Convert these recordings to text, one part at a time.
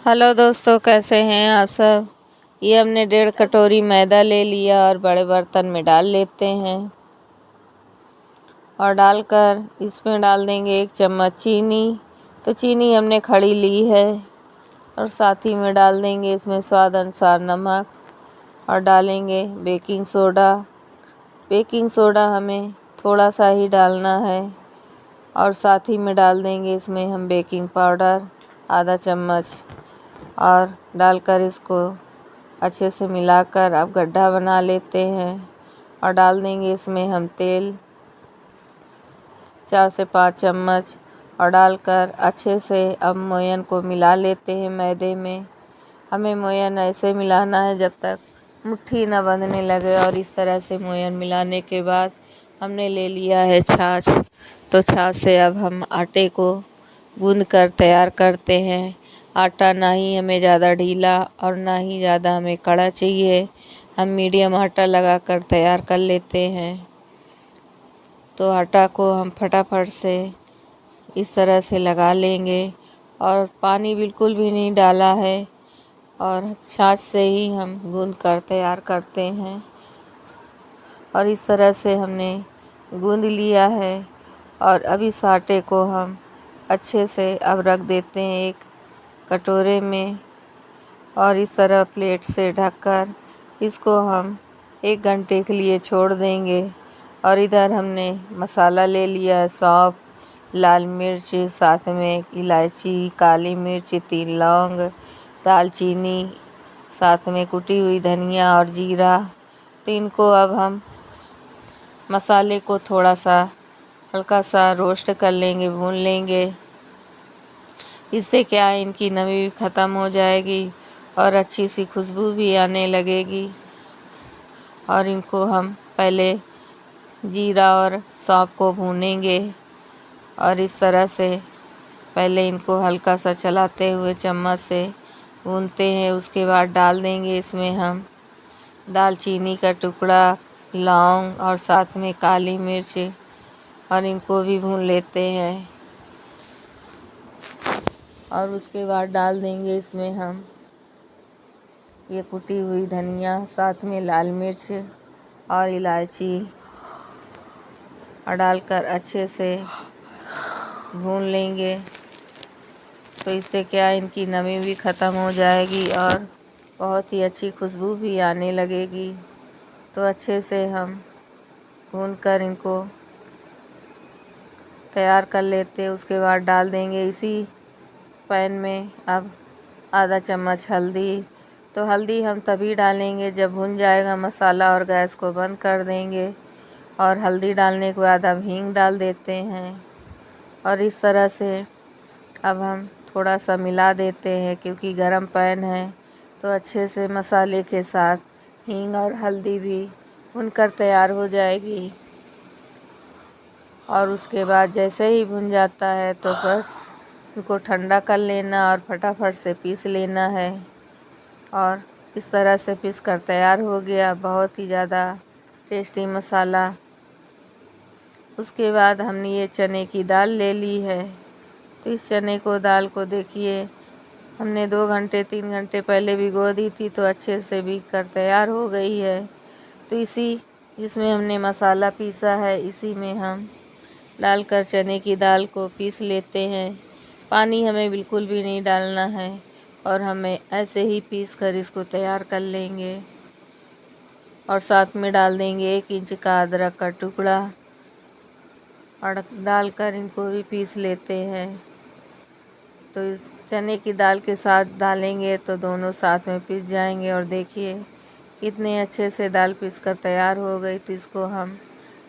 Hello दोस्तों, कैसे हैं आप सब। ये हमने 1.5 कटोरी मैदा ले लिया और बड़े बर्तन में डाल लेते हैं और डालकर इसमें डाल देंगे 1 चम्मच चीनी। तो चीनी हमने खड़ी ली है और साथ ही में डाल देंगे इसमें स्वाद अनुसार नमक और डालेंगे बेकिंग सोडा। बेकिंग सोडा हमें थोड़ा सा ही डालना है और साथ ही में डाल देंगे इसमें हम बेकिंग पाउडर आधा चम्मच और डालकर इसको अच्छे से मिलाकर अब गड्ढा बना लेते हैं और डाल देंगे इसमें हम तेल 4 से 5 चम्मच और डालकर अच्छे से अब मोयन को मिला लेते हैं मैदे में। हमें मोयन ऐसे मिलाना है जब तक मुट्ठी न बंधने लगे और इस तरह से मोयन मिलाने के बाद हमने ले लिया है छाछ। तो छाछ से अब हम आटे को गूंद कर तैयार करते हैं। आटा ना ही हमें ज़्यादा ढीला और ना ही ज़्यादा हमें कड़ा चाहिए। हम मीडियम आटा लगा कर तैयार कर लेते हैं। तो आटा को हम फटाफट से इस तरह से लगा लेंगे और पानी बिल्कुल भी नहीं डाला है और छाछ से ही हम गूंद कर तैयार करते हैं। और इस तरह से हमने गूंद लिया है और अब इस आटे को हम अच्छे से अब रख देते हैं एक कटोरे में और इस तरह प्लेट से ढककर इसको हम 1 घंटे के लिए छोड़ देंगे। और इधर हमने मसाला ले लिया है, सौंफ, लाल मिर्च, साथ में इलायची, काली मिर्च, 3 लौंग, दालचीनी, साथ में कुटी हुई धनिया और जीरा। तो इनको अब हम मसाले को थोड़ा सा हल्का सा रोस्ट कर लेंगे, भून लेंगे। इससे क्या है, इनकी नमी भी ख़त्म हो जाएगी और अच्छी सी खुशबू भी आने लगेगी। और इनको हम पहले जीरा और सौंफ को भूनेंगे और इस तरह से पहले इनको हल्का सा चलाते हुए चम्मच से भूनते हैं। उसके बाद डाल देंगे इसमें हम दालचीनी का टुकड़ा, लौंग और साथ में काली मिर्च और इनको भी भून लेते हैं। और उसके बाद डाल देंगे इसमें हम ये कुटी हुई धनिया, साथ में लाल मिर्च और इलायची और डालकर अच्छे से भून लेंगे। तो इससे क्या है, इनकी नमी भी ख़त्म हो जाएगी और बहुत ही अच्छी खुशबू भी आने लगेगी। तो अच्छे से हम भूनकर इनको तैयार कर लेते हैं। उसके बाद डाल देंगे इसी पैन में अब आधा चम्मच हल्दी। तो हल्दी हम तभी डालेंगे जब भुन जाएगा मसाला और गैस को बंद कर देंगे। और हल्दी डालने के बाद अब हींग डाल देते हैं और इस तरह से अब हम थोड़ा सा मिला देते हैं, क्योंकि गरम पैन है तो अच्छे से मसाले के साथ हींग और हल्दी भी भुनकर तैयार हो जाएगी। और उसके बाद जैसे ही भुन जाता है तो बस इनको ठंडा कर लेना और फटाफट से पीस लेना है। और इस तरह से पीस कर तैयार हो गया बहुत ही ज़्यादा टेस्टी मसाला। उसके बाद हमने ये चने की दाल ले ली है। तो इस चने को दाल को देखिए हमने 2 घंटे 3 घंटे पहले भिगो दी थी, तो अच्छे से भीग कर तैयार हो गई है। तो इसमें हमने मसाला पीसा है, इसी में हम डालकर चने की दाल को पीस लेते हैं। पानी हमें बिल्कुल भी नहीं डालना है और हमें ऐसे ही पीस कर इसको तैयार कर लेंगे। और साथ में डाल देंगे 1 इंच का अदरक का टुकड़ा और डालकर इनको भी पीस लेते हैं। तो इस चने की दाल के साथ डालेंगे तो दोनों साथ में पीस जाएंगे। और देखिए कितने अच्छे से दाल पीस कर तैयार हो गई। तो इसको हम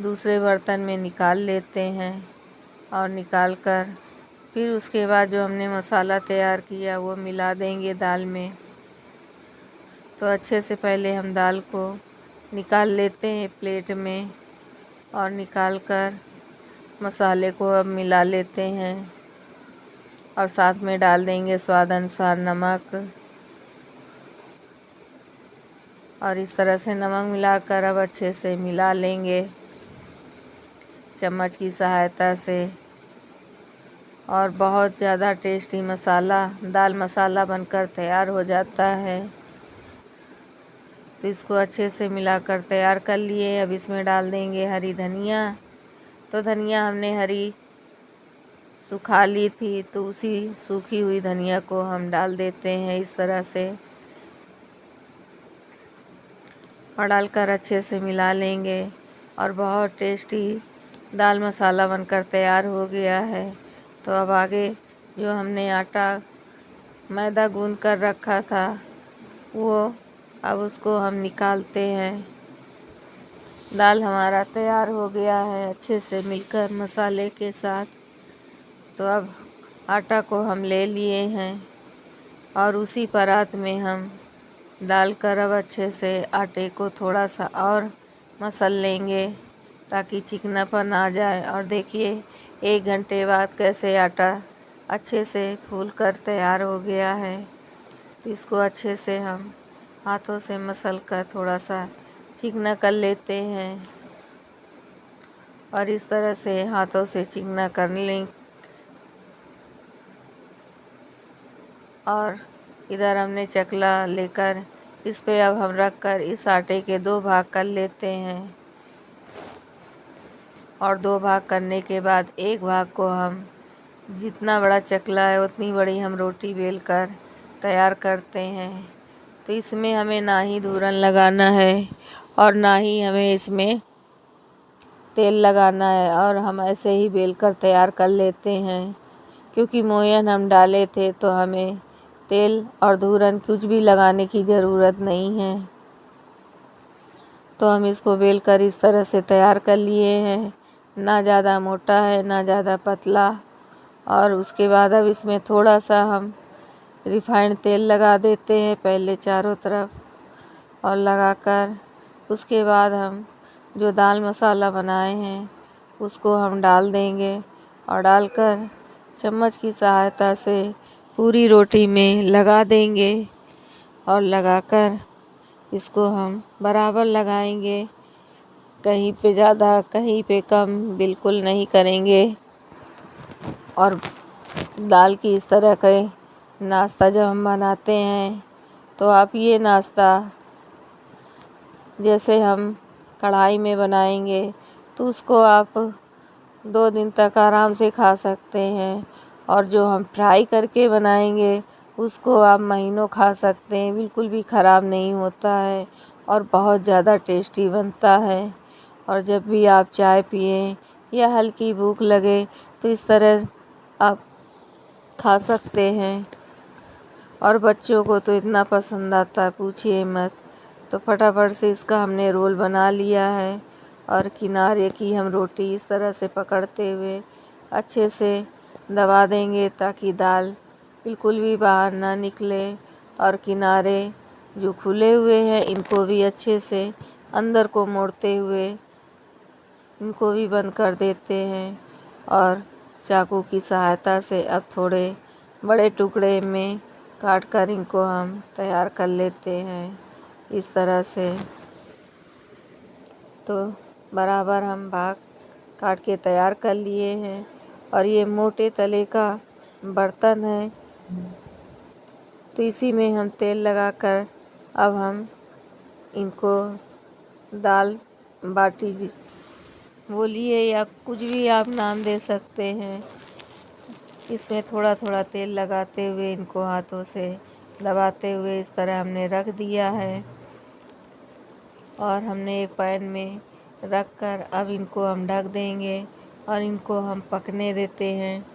दूसरे बर्तन में निकाल लेते हैं और निकाल कर फिर उसके बाद जो हमने मसाला तैयार किया वो मिला देंगे दाल में। तो अच्छे से पहले हम दाल को निकाल लेते हैं प्लेट में और निकाल कर मसाले को अब मिला लेते हैं और साथ में डाल देंगे स्वाद अनुसार नमक। और इस तरह से नमक मिलाकर अब अच्छे से मिला लेंगे चम्मच की सहायता से। और बहुत ज़्यादा टेस्टी मसाला दाल मसाला बनकर तैयार हो जाता है। तो इसको अच्छे से मिलाकर तैयार कर लिए। अब इसमें डाल देंगे हरी धनिया। तो धनिया हमने हरी सुखा ली थी, तो उसी सूखी हुई धनिया को हम डाल देते हैं इस तरह से, और डालकर अच्छे से मिला लेंगे। और बहुत टेस्टी दाल मसाला बनकर तैयार हो गया है। तो अब आगे जो हमने आटा मैदा गूंद कर रखा था वो अब उसको हम निकालते हैं। दाल हमारा तैयार हो गया है अच्छे से मिलकर मसाले के साथ। तो अब आटा को हम ले लिए हैं और उसी परात में हम डालकर अब अच्छे से आटे को थोड़ा सा और मसल लेंगे ताकि चिकनापन आ जाए। और देखिए 1 घंटे बाद कैसे आटा अच्छे से फूल कर तैयार हो गया है। तो इसको अच्छे से हम हाथों से मसल कर थोड़ा सा चिकना कर लेते हैं, और इस तरह से हाथों से चिकना कर लें। और इधर हमने चकला लेकर इस पे अब हम रख कर इस आटे के 2 भाग कर लेते हैं, और 2 भाग करने के बाद एक भाग को हम जितना बड़ा चकला है उतनी बड़ी हम रोटी बेल कर तैयार करते हैं। तो इसमें हमें ना ही धूरन लगाना है और ना ही हमें इसमें तेल लगाना है, और हम ऐसे ही बेल कर तैयार कर लेते हैं। क्योंकि मोयन हम डाले थे तो हमें तेल और धूरन कुछ भी लगाने की ज़रूरत नहीं है। तो हम इसको बेल कर इस तरह से तैयार कर लिए हैं, ना ज़्यादा मोटा है ना ज़्यादा पतला। और उसके बाद अब इसमें थोड़ा सा हम रिफाइंड तेल लगा देते हैं पहले चारों तरफ, और लगाकर उसके बाद हम जो दाल मसाला बनाए हैं उसको हम डाल देंगे, और डालकर चम्मच की सहायता से पूरी रोटी में लगा देंगे। और लगाकर इसको हम बराबर लगाएंगे, कहीं पे ज़्यादा कहीं पे कम बिल्कुल नहीं करेंगे। और दाल की इस तरह का नाश्ता जब हम बनाते हैं तो आप ये नाश्ता जैसे हम कढ़ाई में बनाएंगे तो उसको आप 2 दिन तक आराम से खा सकते हैं, और जो हम फ्राई करके बनाएंगे उसको आप महीनों खा सकते हैं, बिल्कुल भी ख़राब नहीं होता है और बहुत ज़्यादा टेस्टी बनता है। और जब भी आप चाय पिएं या हल्की भूख लगे तो इस तरह आप खा सकते हैं। और बच्चों को तो इतना पसंद आता है पूछिए मत। तो फटाफट से इसका हमने रोल बना लिया है, और किनारे की हम रोटी इस तरह से पकड़ते हुए अच्छे से दबा देंगे ताकि दाल बिल्कुल भी बाहर ना निकले। और किनारे जो खुले हुए हैं इनको भी अच्छे से अंदर को मोड़ते हुए इनको भी बंद कर देते हैं, और चाकू की सहायता से अब थोड़े बड़े टुकड़े में काट कर इनको हम तैयार कर लेते हैं इस तरह से। तो बराबर हम भाग काट के तैयार कर लिए हैं, और ये मोटे तले का बर्तन है तो इसी में हम तेल लगाकर अब हम इनको दाल बाटी बोलिए या कुछ भी आप नाम दे सकते हैं, इसमें थोड़ा थोड़ा तेल लगाते हुए इनको हाथों से दबाते हुए इस तरह हमने रख दिया है। और हमने एक पैन में रख कर अब इनको हम ढक देंगे और इनको हम पकने देते हैं।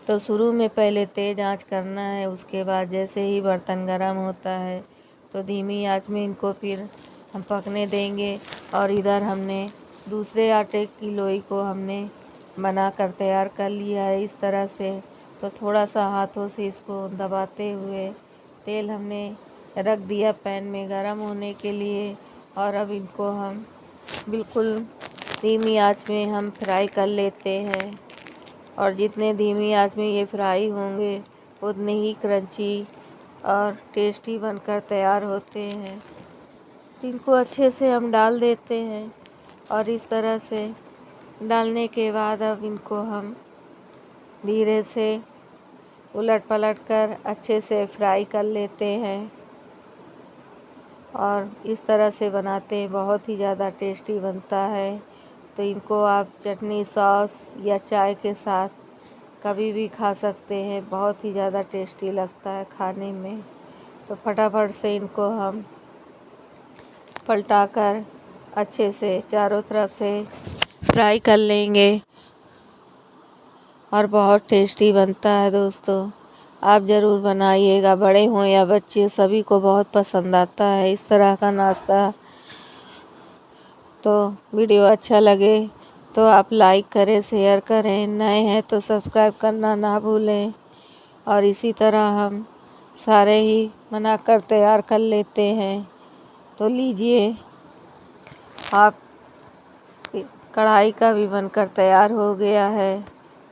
तो शुरू में पहले तेज़ आंच करना है, उसके बाद जैसे ही बर्तन गर्म होता है तो धीमी आंच में इनको फिर हम पकने देंगे। और इधर हमने दूसरे आटे की लोई को हमने बनाकर तैयार कर लिया है इस तरह से। तो थोड़ा सा हाथों से इसको दबाते हुए तेल हमने रख दिया पैन में गरम होने के लिए, और अब इनको हम बिल्कुल धीमी आंच में हम फ्राई कर लेते हैं। और जितने धीमी आंच में ये फ्राई होंगे उतने ही क्रंची और टेस्टी बनकर तैयार होते हैं। इनको अच्छे से हम डाल देते हैं, और इस तरह से डालने के बाद अब इनको हम धीरे से उलट पलट कर अच्छे से फ्राई कर लेते हैं और इस तरह से बनाते हैं, बहुत ही ज़्यादा टेस्टी बनता है। तो इनको आप चटनी, सॉस या चाय के साथ कभी भी खा सकते हैं, बहुत ही ज़्यादा टेस्टी लगता है खाने में। तो फटाफट से इनको हम पलटाकर अच्छे से चारों तरफ से फ्राई कर लेंगे और बहुत टेस्टी बनता है दोस्तों। आप ज़रूर बनाइएगा, बड़े हों या बच्चे सभी को बहुत पसंद आता है इस तरह का नाश्ता। तो वीडियो अच्छा लगे तो आप लाइक करें, शेयर करें, नए हैं तो सब्सक्राइब करना ना भूलें। और इसी तरह हम सारे ही बनाकर तैयार कर लेते हैं। तो लीजिए, आप कढ़ाई का भी बनकर तैयार हो गया है,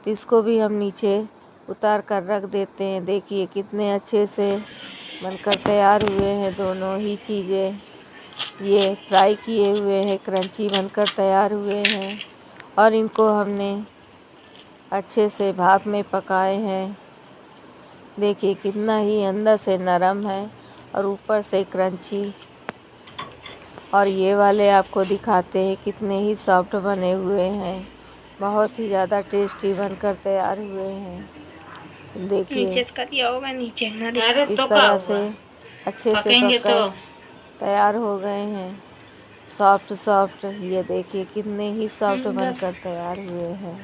तो इसको भी हम नीचे उतार कर रख देते हैं। देखिए कितने अच्छे से बनकर तैयार हुए हैं दोनों ही चीज़ें। ये फ्राई किए हुए हैं, क्रंची बनकर तैयार हुए हैं और इनको हमने अच्छे से भाप में पकाए हैं। देखिए कितना ही अंदर से नरम है और ऊपर से क्रंची। और ये वाले आपको दिखाते हैं कितने ही सॉफ्ट बने हुए हैं, बहुत ही ज़्यादा टेस्टी बनकर तैयार हुए हैं। देखिए नीचे का दिया होगा, नीचे ना इस तरह से अच्छे से पककर तैयार हो गए हैं, सॉफ्ट सॉफ्ट। ये देखिए कितने ही सॉफ्ट बनकर तैयार हुए हैं।